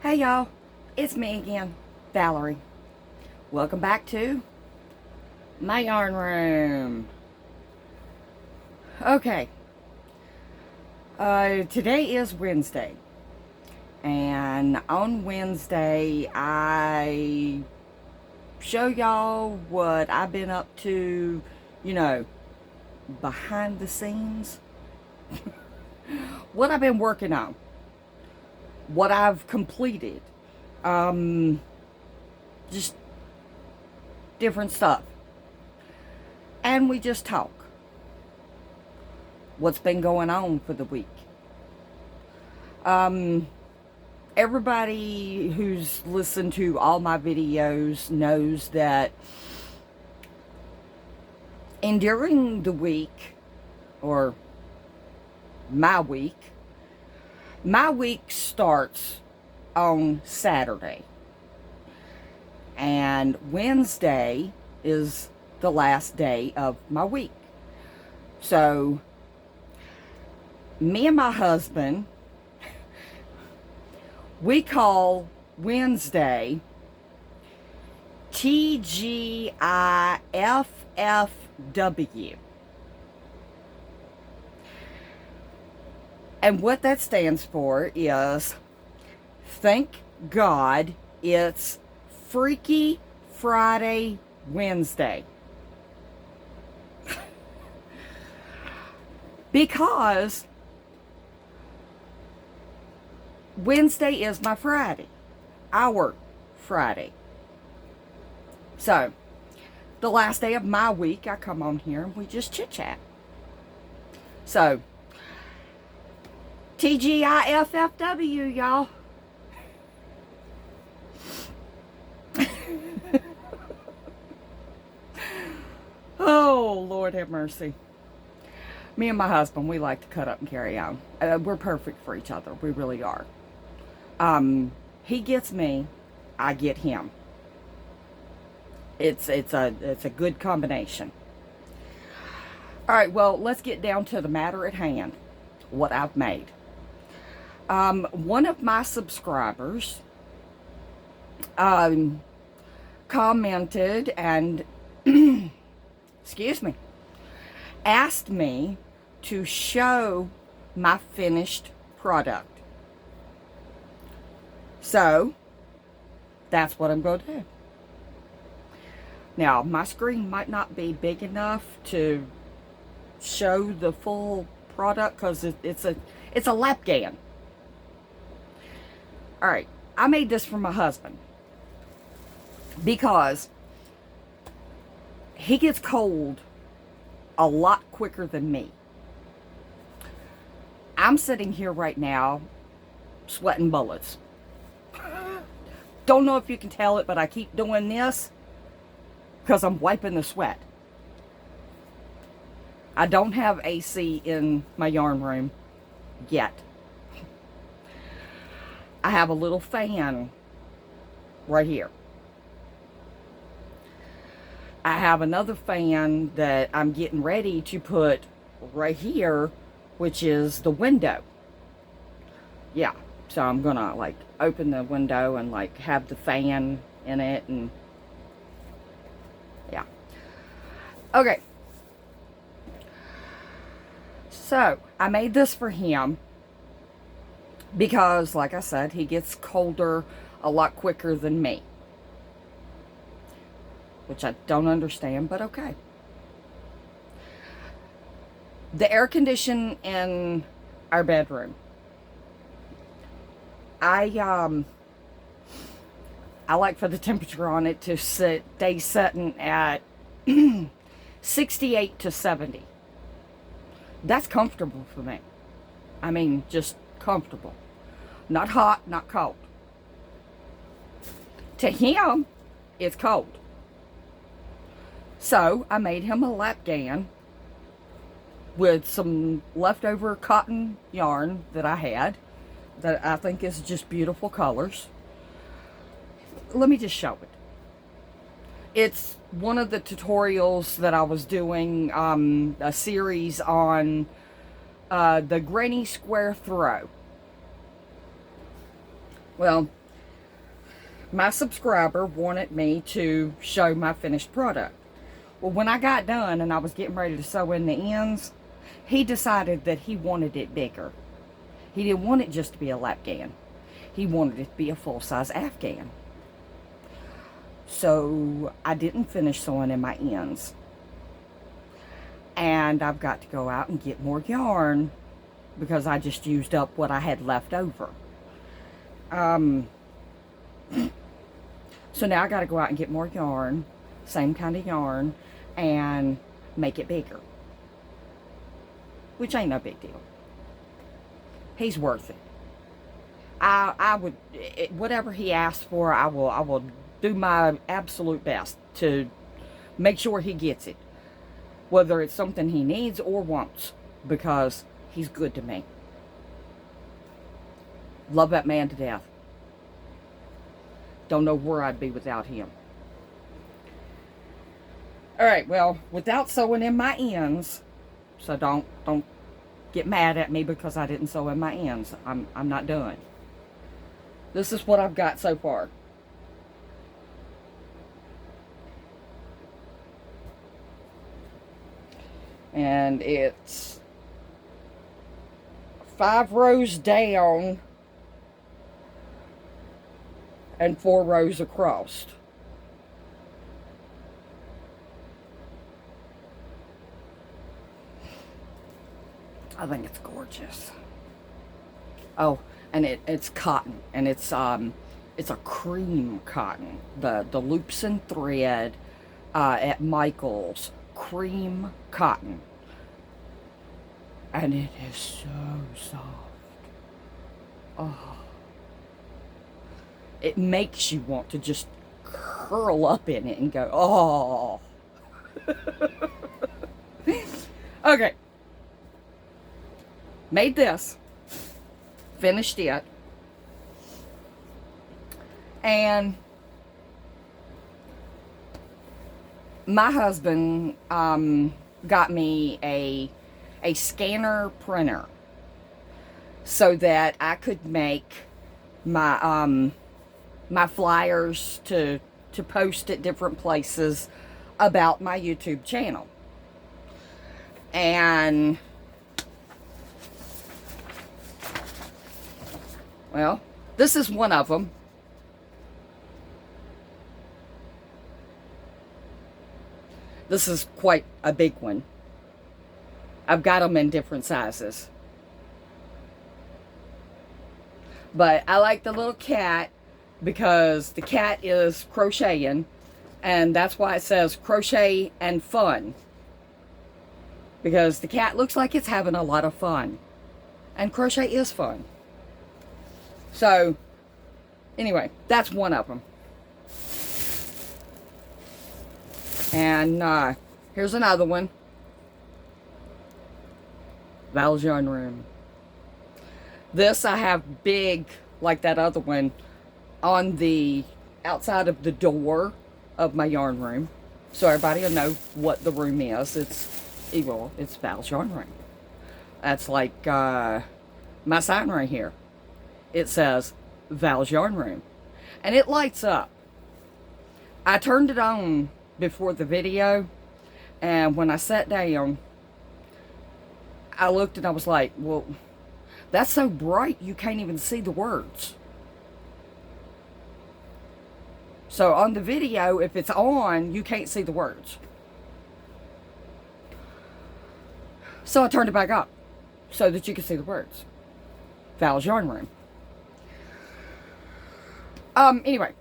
Hey y'all, it's me again, Valerie. Welcome back to my yarn room. Okay, today is Wednesday, and on Wednesday I show y'all what I've been up to, you know, behind the scenes, what I've been working on, what I've completed, just different stuff. And we just talk. What's been going on for the week. Everybody who's listened to all my videos knows that during the week, or my week starts on Saturday. And Wednesday is the last day of my week. So, me and my husband, we call Wednesday TGIFFW. And what that stands for is, thank God it's Freaky Friday Wednesday. Because Wednesday is my Friday, our Friday. So, the last day of my week, I come on here and we just chit chat. So, TGIFFW, y'all. Oh, Lord have mercy. Me and my husband, we like to cut up and carry on. We're perfect for each other. We really are. He gets me, I get him. It's a good combination. All right, well, let's get down to the matter at hand. What I've made. One of my subscribers commented and excuse me, asked me to show my finished product. So, that's what I'm going to do. Now, my screen might not be big enough to show the full product because it's a lap gan. All right, I made this for my husband because he gets cold a lot quicker than me. I'm sitting here right now sweating bullets. Don't know if you can tell it, but I keep doing this because I'm wiping the sweat. I don't have AC in my yarn room yet. I have a little fan right here. I have another fan that I'm getting ready to put right here, which is the window. Yeah, so I'm gonna like open the window and like have the fan in it, and yeah. Okay. So, I made this for him because, like I said, he gets colder a lot quicker than me. Which I don't understand, but okay. The air condition in our bedroom. I like for the temperature on it to stay setting at 68 to 70. That's comfortable for me. I mean, just comfortable. Not hot, not cold. To him, it's cold. So, I made him a lap gan with some leftover cotton yarn that I had that I think is just beautiful colors. Let me just show it. It's one of the tutorials that I was doing, a series on the granny square throw. Well, my subscriber wanted me to show my finished product. Well, when I got done and I was getting ready to sew in the ends, he decided that he wanted it bigger. He didn't want it just to be a lap gown. He wanted it to be a full-size afghan. So I didn't finish sewing in my ends. And I've got to go out and get more yarn because I just used up what I had left over. So now I got to go out and get more yarn, same kind of yarn, and make it bigger. Which ain't no big deal. He's worth it. I would, whatever he asks for, I will do my absolute best to make sure he gets it. Whether it's something he needs or wants, because he's good to me. Love that man to death. Don't know where I'd be without him. Alright, well, without sewing in my ends, so don't get mad at me because I didn't sew in my ends. I'm not done. This is what I've got so far. And it's 5 rows down and 4 rows across. I think it's gorgeous. Oh, and it's cotton, and it's a cream cotton. The loops and thread at Michael's, cream cotton, and it is so soft. Oh, it makes you want to just curl up in it and go, oh. Okay, made this, finished it, and my husband got me a scanner printer so that I could make my my flyers to post at different places about my YouTube channel. And well, this is one of them. This is quite a big one. I've got them in different sizes. But I like the little cat because the cat is crocheting, and that's why it says crochet and fun. Because the cat looks like it's having a lot of fun. And crochet is fun. So, anyway, that's one of them. And here's another one. Valsyarnroom. This I have big, like that other one, on the outside of the door of my yarn room. So everybody will know what the room is. It's Valsyarnroom. That's like my sign right here. It says Valsyarnroom. And it lights up. I turned it on before the video, and when I sat down, I looked and I was like, well, that's so bright you can't even see the words. So on the video, if it's on, you can't see the words. So I turned it back up so that you can see the words. Valsyarnroom. Anyway,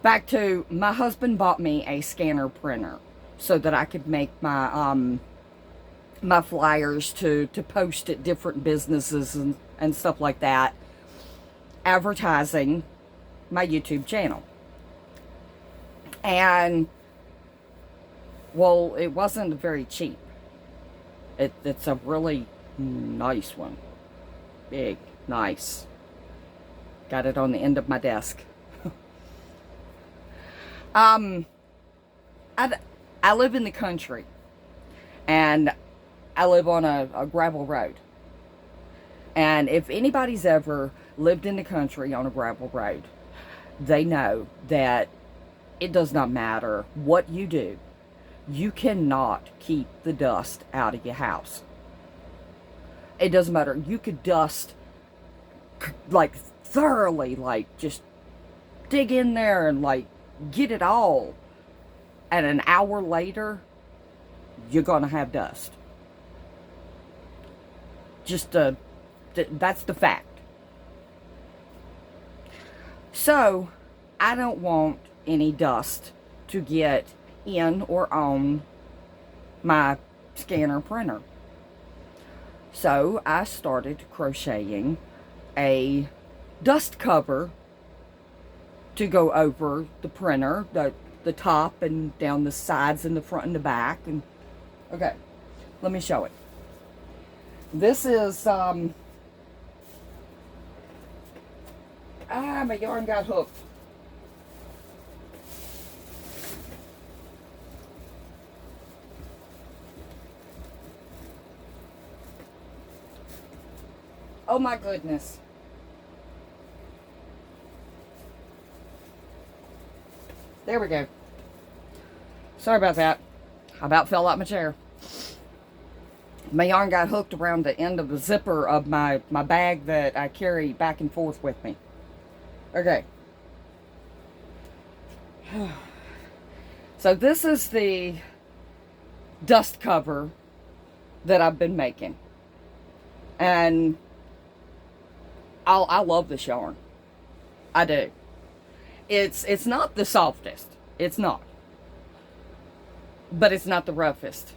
back to, my husband bought me a scanner printer so that I could make my my flyers to post at different businesses and stuff like that, advertising my YouTube channel. And well, it wasn't very cheap. It's a really nice one. Big, nice. Got it on the end of my desk. I live in the country, and I live on a gravel road. And if anybody's ever lived in the country on a gravel road, they know that it does not matter what you do. You cannot keep the dust out of your house. It doesn't matter. You could dust like thoroughly, like just dig in there and like get it all. And an hour later, you're going to have dust. That's the fact. So, I don't want any dust to get in or on my scanner printer. So, I started crocheting a dust cover to go over the printer, the top and down the sides and the front and the back. And okay, let me show it. This is my yarn got hooked. Oh my goodness. There we go. Sorry about that. I about fell out my chair. My yarn got hooked around the end of the zipper of my bag that I carry back and forth with me. Okay. So this is the dust cover that I've been making. And I love this yarn. I do. It's not the softest. It's not. But it's not the roughest.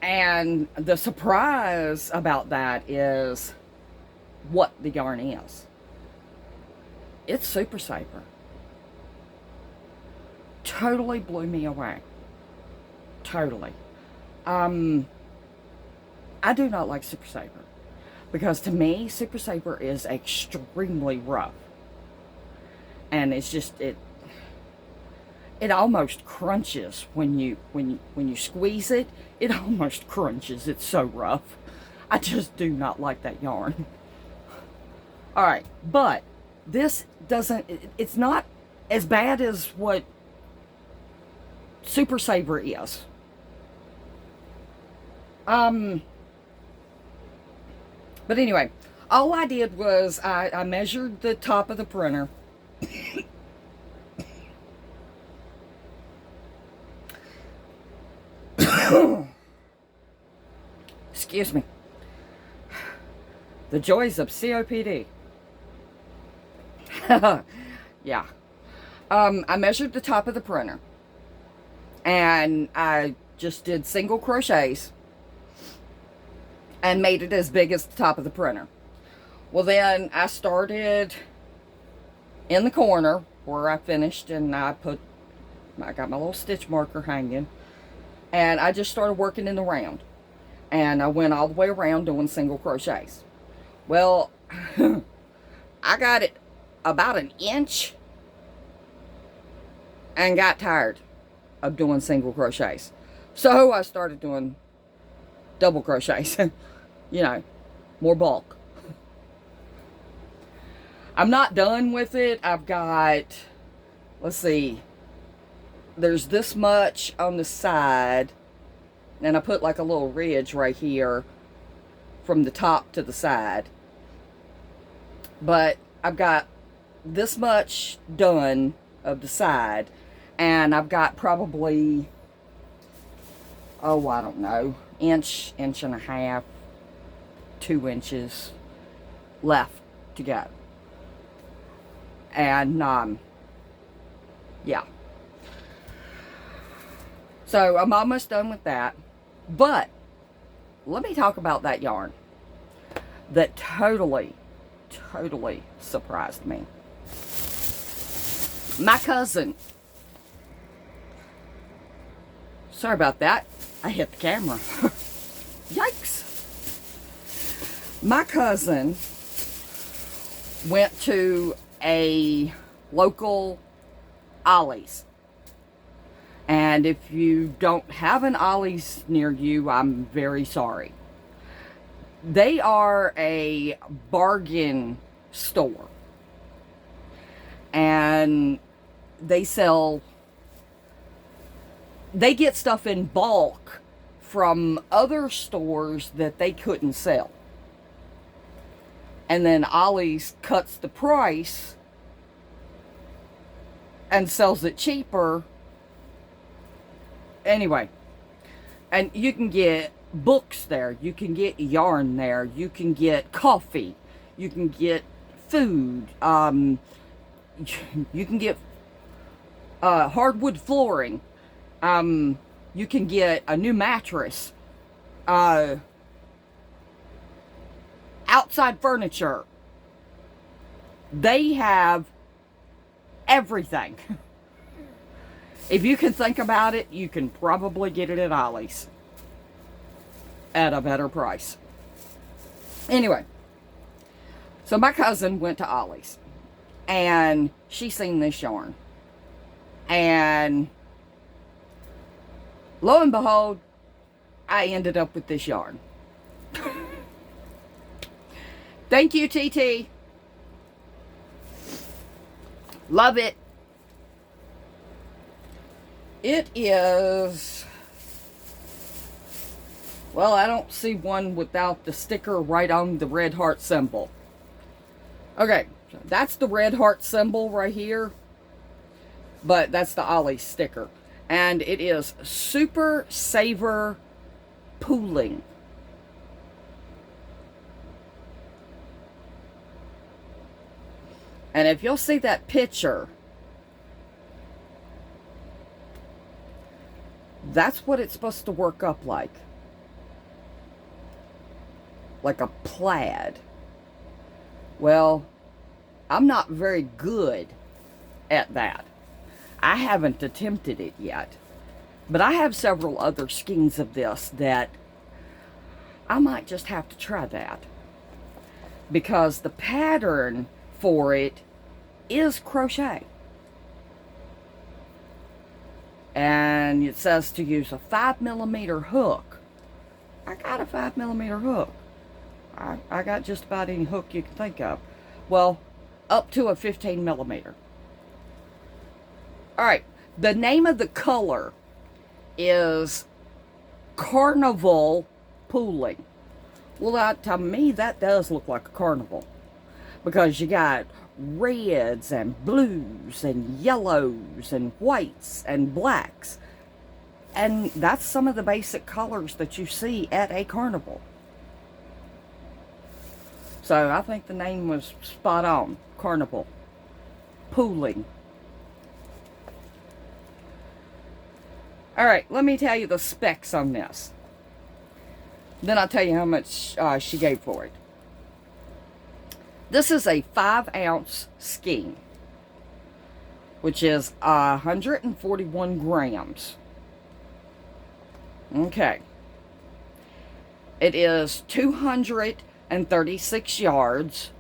And the surprise about that is what the yarn is. It's Super Saver. Totally blew me away. Totally. I do not like Super Saver. Because to me, Super Saver is extremely rough. And it's just, it almost crunches when you squeeze it. It almost crunches. It's so rough. I just do not like that yarn. Alright, but this doesn't, it's not as bad as what Super Saver is. But anyway, all I did was I measured the top of the printer. Excuse me. The joys of COPD. Yeah. I measured the top of the printer. And I just did single crochets. And made it as big as the top of the printer. Well, then I started in the corner where I finished, and I got my little stitch marker hanging, and I just started working in the round, and I went all the way around doing single crochets. Well, I got it about an inch and got tired of doing single crochets, so I started doing double crochets. You know, more bulk. I'm not done with it. I've got, let's see, there's this much on the side, and I put like a little ridge right here from the top to the side. But I've got this much done of the side, and I've got probably, oh, I don't know, inch and a half, 2 inches left to go. And yeah, so I'm almost done with that. But let me talk about that yarn that totally surprised me. My cousin, sorry about that, I hit the camera. Yikes. My cousin went to a local Ollie's. And if you don't have an Ollie's near you, I'm very sorry. They are a bargain store. and they get stuff in bulk from other stores that they couldn't sell. And then Ollie's cuts the price and sells it cheaper. Anyway, and you can get books there, you can get yarn there, you can get coffee, you can get food, you can get hardwood flooring, you can get a new mattress, outside furniture. They have everything. If you can think about it, you can probably get it at Ollie's at a better price. Anyway, so my cousin went to Ollie's and she seen this yarn, and lo and behold, I ended up with this yarn. Thank you, TT. Love it. It is, well, I don't see one without the sticker right on the red heart symbol. Okay, so that's the red heart symbol right here, but that's the Ollie sticker. And it is Super Saver Pooling. And if you'll see that picture, that's what it's supposed to work up like. Like a plaid. Well, I'm not very good at that. I haven't attempted it yet. But I have several other skeins of this that I might just have to try that. Because the pattern for it is crochet. And it says to use a 5mm hook. I got a 5mm hook. I got just about any hook you can think of. Well, up to a 15mm. Alright, the name of the color is Carnival Pooling. Well, to me, that does look like a carnival. Because you got reds and blues and yellows and whites and blacks. And that's some of the basic colors that you see at a carnival. So I think the name was spot on. Carnival Pooling. Alright, let me tell you the specs on this. Then I'll tell you how much she gave for it. This is a 5-ounce skein, which is 141 grams. Okay. It is 236 yards,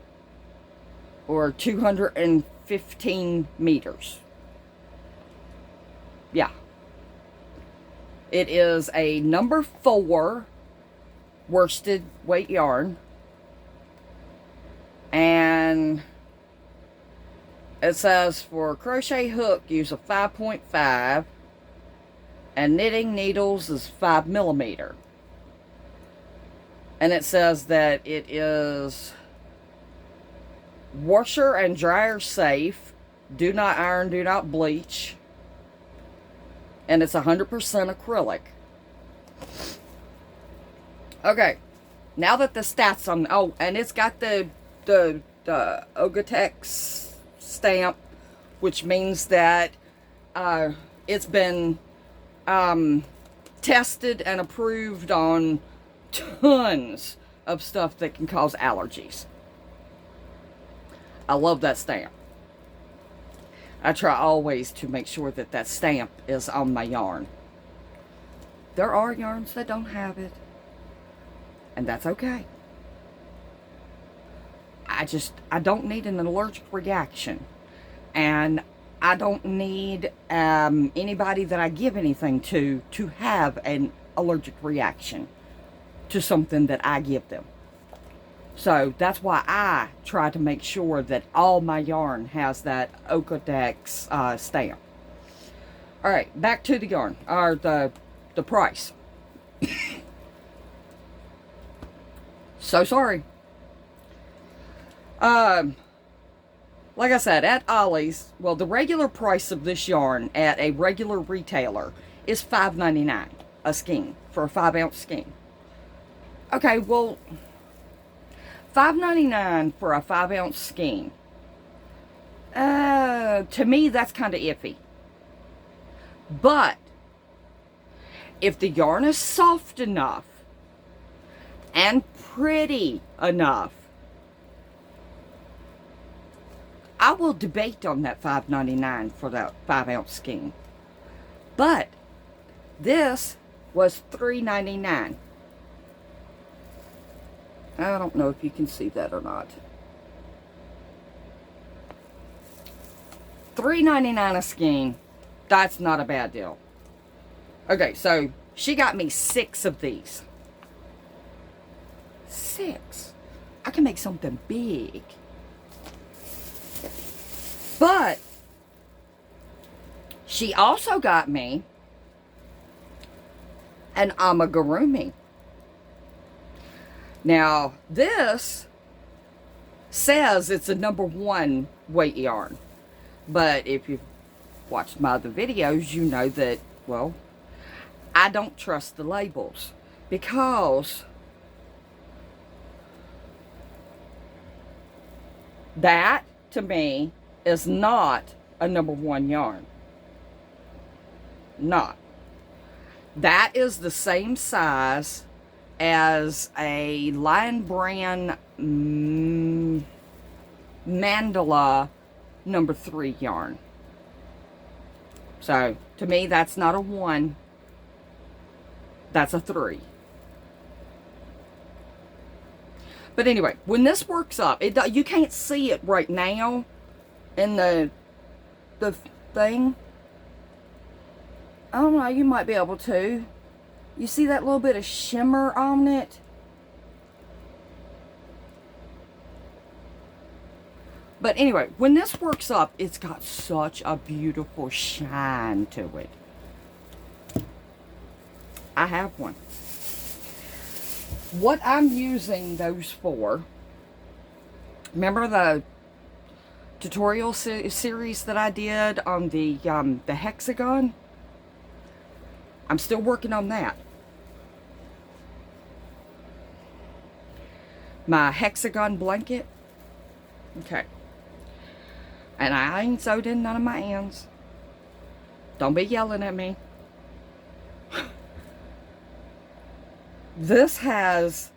or 215 meters. Yeah. It is a number 4 worsted weight yarn. And it says for crochet hook, use a 5.5, and knitting needles is 5mm. And it says that it is washer and dryer safe, do not iron, do not bleach, and it's 100% acrylic. Okay, now that the stats on, oh, and it's got the Ogatex stamp, which means that it's been tested and approved on tons of stuff that can cause allergies. I love that stamp. I try always to make sure that that stamp is on my yarn. There are yarns that don't have it, and that's okay. I don't need an allergic reaction, and I don't need anybody that I give anything to have an allergic reaction to something that I give them. So that's why I try to make sure that all my yarn has that Okodex stamp. All right, back to the yarn, or the price. So sorry. Like I said, at Ollie's, well, the regular price of this yarn at a regular retailer is $5.99 a skein for a 5-ounce skein. Okay, well, $5.99 for a 5-ounce skein. To me, that's kind of iffy. But if the yarn is soft enough and pretty enough, I will debate on that $5.99 for that 5-ounce skein. But this was $3.99. I don't know if you can see that or not. $3.99 a skein. That's not a bad deal. Okay, so she got me 6 of these. 6. I can make something big. But she also got me an amigurumi. Now, this says it's a #1 weight yarn. But if you've watched my other videos, you know that, well, I don't trust the labels. Because that, to me, is not a #1 yarn. Not. That is the same size as a Lion Brand Mandala #3 yarn. So, to me, that's not a 1. That's a 3. But anyway, when this works up, you can't see it right now in the thing. I don't know, you might be able to. You see that little bit of shimmer on it? But anyway, when this works up, it's got such a beautiful shine to it. I have one. What I'm using those for, remember the tutorial series that I did on the hexagon? I'm still working on that. My hexagon blanket. Okay. And I ain't sewed in none of my ends. Don't be yelling at me. This has,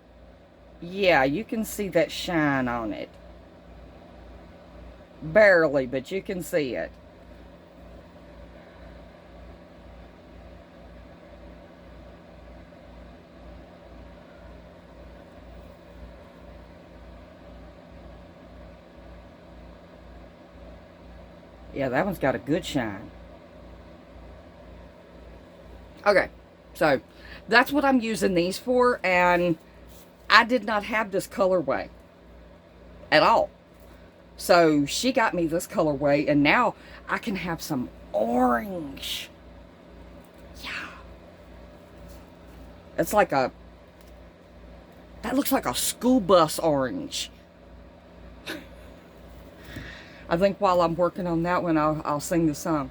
yeah, you can see that shine on it. Barely, but you can see it. Yeah, that one's got a good shine. Okay, so that's what I'm using these for, and I did not have this colorway at all. So she got me this colorway, and now I can have some orange. Yeah. It's like a, that looks like a school bus orange. I think while I'm working on that one, I'll sing the song.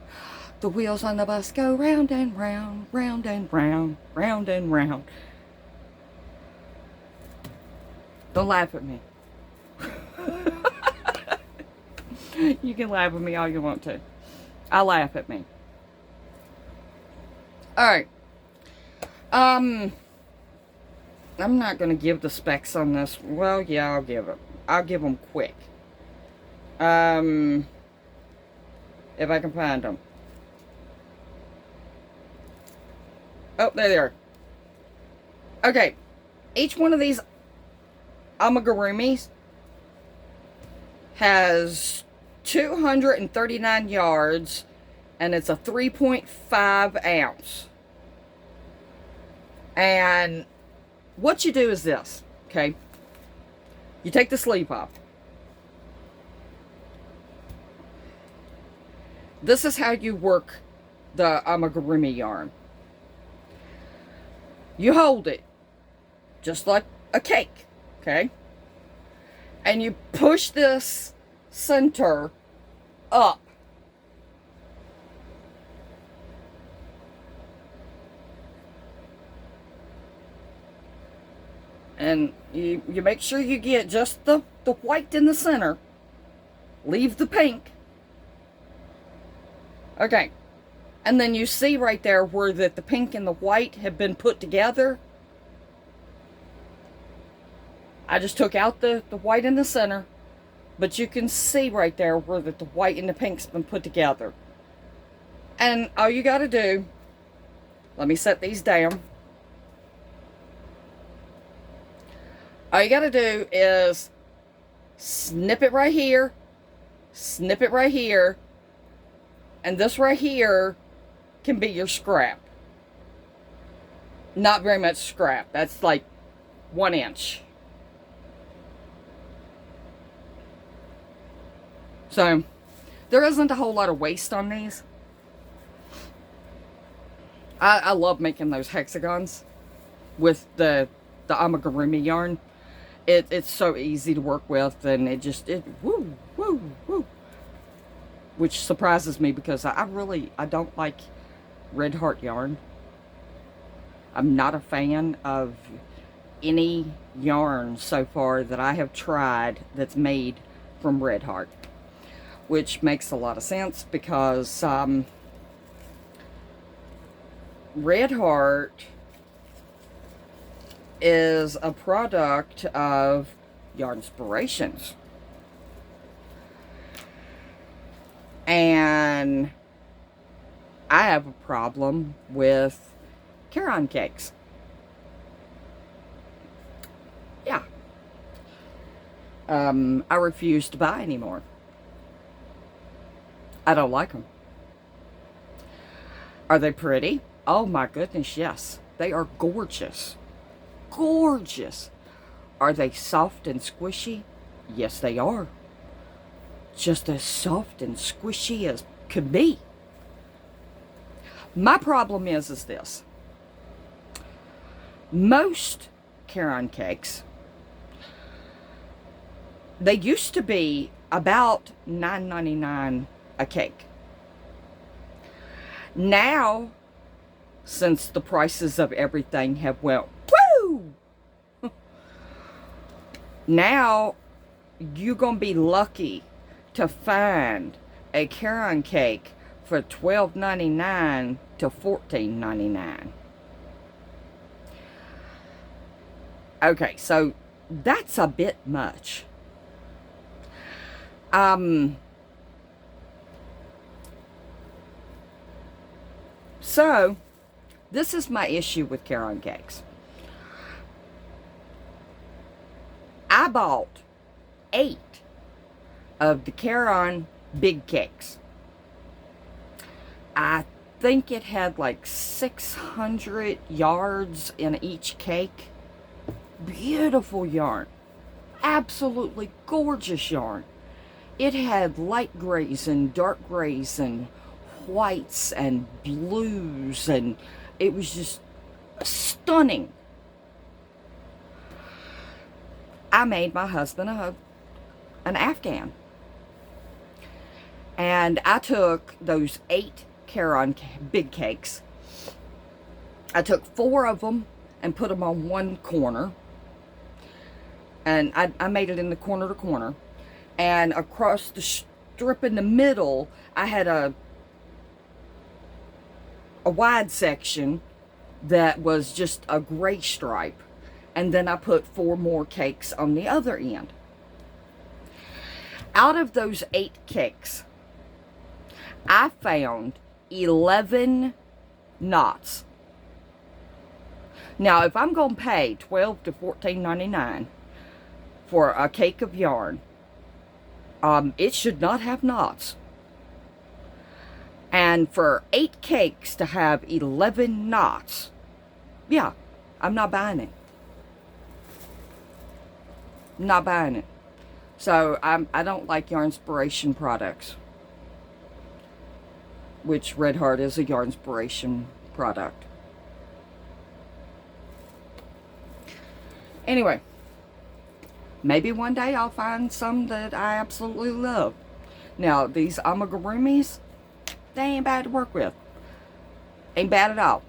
The wheels on the bus go round and round, round and round, round and round. Don't laugh at me. You can laugh at me all you want to. I'll laugh at me. Alright. I'm not going to give the specs on this. Well, yeah, I'll give them. I'll give them quick. If I can find them. Oh, there they are. Okay. Each one of these amigurumis has 239 yards, and it's a 3.5 ounce. And what you do is this, okay? You take the sleeve off. This is how you work the amigurumi yarn. You hold it just like a cake, okay? And you push this center up. And you make sure you get just the white in the center. Leave the pink. Okay. And then you see right there where that the pink and the white have been put together. I just took out the white in the center. But you can see right there where that the white and the pink's been put together. And all you got to do, let me set these down. All you got to do is snip it right here, snip it right here, and this right here can be your scrap. Not very much scrap. That's like 1 inch. So, there isn't a whole lot of waste on these. I love making those hexagons with the amigurumi yarn. It's so easy to work with, and woo, woo, woo. Which surprises me because I don't like Red Heart yarn. I'm not a fan of any yarn so far that I have tried that's made from Red Heart. Which makes a lot of sense because Red Heart is a product of Yarnspirations. And I have a problem with Caron cakes. Yeah. I refuse to buy anymore. I don't like them. Are they pretty? Oh my goodness, yes. They are gorgeous. Gorgeous. Are they soft and squishy? Yes, they are. Just as soft and squishy as could be. My problem is this. Most Caron cakes, they used to be about $9.99 a cake. Now, since the prices of everything have went woo, now you're gonna be lucky to find a Caron cake for $12.99 to $14.99. Okay, so that's a bit much. So, this is my issue with Caron cakes. I bought 8 of the Caron big cakes. I think it had like 600 yards in each cake. Beautiful yarn. Absolutely gorgeous yarn. It had light grays and dark grays and whites and blues, and it was just stunning. I made my husband an Afghan. And I took those 8 Caron big cakes. I took 4 of them and put them on one corner. And I made it in the corner to corner. And across the strip in the middle, I had a wide section that was just a gray stripe. And then I put 4 more cakes on the other end. Out of those 8 cakes, I found 11 knots. Now, if I'm going to pay $12 to $14.99 for a cake of yarn, it should not have knots. And for 8 cakes to have 11 knots, yeah, I'm not buying it. not buying it. So I don't like Yarnspiration products, which Red Heart is a Yarnspiration product. Anyway, maybe one day I'll find some that I absolutely love. Now, these amigurumis, they ain't bad to work with. Ain't bad at all.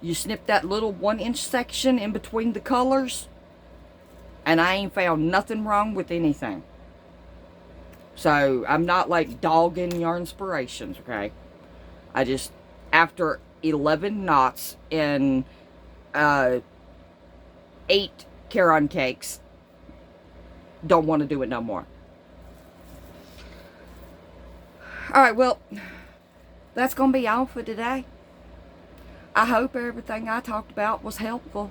You snip that little 1-inch section in between the colors, and I ain't found nothing wrong with anything. So, I'm not like dogging Yarnspirations, okay? I just, after 11 knots in 8 Caron cakes, don't want to do it no more. Alright, well, that's going to be all for today. I hope everything I talked about was helpful.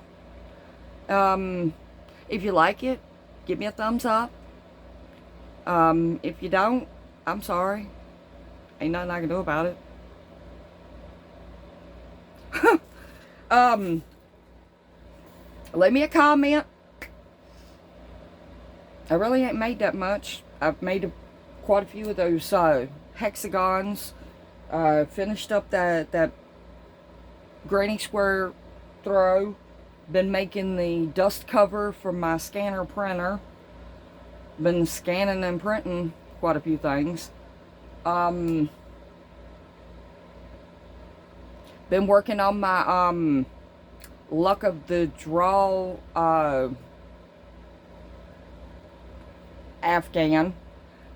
If you like it, give me a thumbs up. If you don't, I'm sorry. Ain't nothing I can do about it. Leave me a comment. I really ain't made that much. I've made quite a few of those hexagons. Finished up that granny square throw. Been making the dust cover for my scanner printer. Been scanning and printing quite a few things. Been working on my luck of the draw Afghan,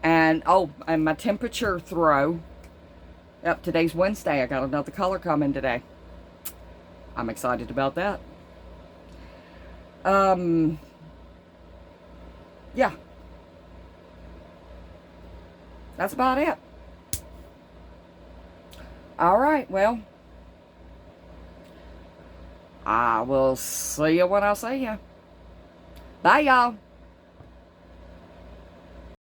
and and my temperature throw. Yep, today's Wednesday. I got another color coming today. I'm excited about that. Yeah, that's about it. All right, well, I will see you when I see you. Bye, y'all.